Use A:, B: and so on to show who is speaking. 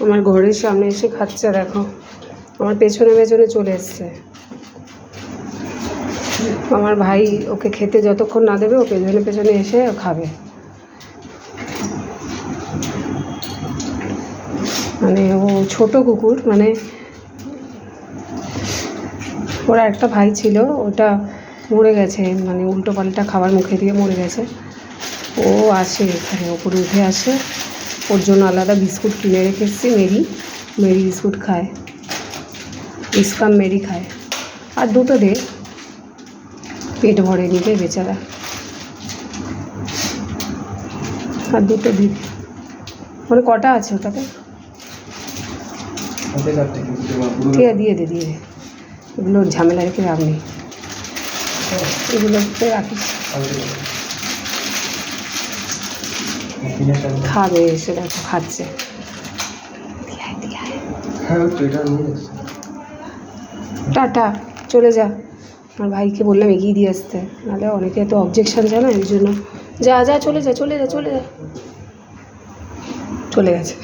A: আমার ঘরের সামনে এসে খাচ্ছে, দেখো আমার পেছনে পেছনে চলে এসছে। আমার ভাই ওকে খেতে যতক্ষণ না দেবে ও পেছনে পেছনে এসে খাবে। মানে ও ছোট কুকুর, মানে ওরা একটা ভাই ছিল, ওটা মরে গেছে, মানে উল্টো পাল্টা খাবার মুখে দিয়ে মরে গেছে। ও আসে এখানে ওপরে উঠে আসে, ওর জন্য আলাদা বিস্কুট কিনে রেখে এসেছি। মেরি বিস্কুট খায়, ইসকাম মেরি খায়। আর দুটো দে, পেট ভরে নিবে বেচারা, আর দুটো দিন। মানে কটা আছে ওটাতে? ঠিক আছে, দিয়ে দে এগুলো ঝামেলা রেখে লাভ নেই, এগুলোতে রাখিস। খাবে এসে, দেখো খাচ্ছে। টাটা, চলে যা। আমার ভাইকে বললাম এগিয়ে দিয়ে আসতে, নাহলে অনেকে তো অবজেকশান জানায়, এই জন্য। যা চলে যা চলে গেছে।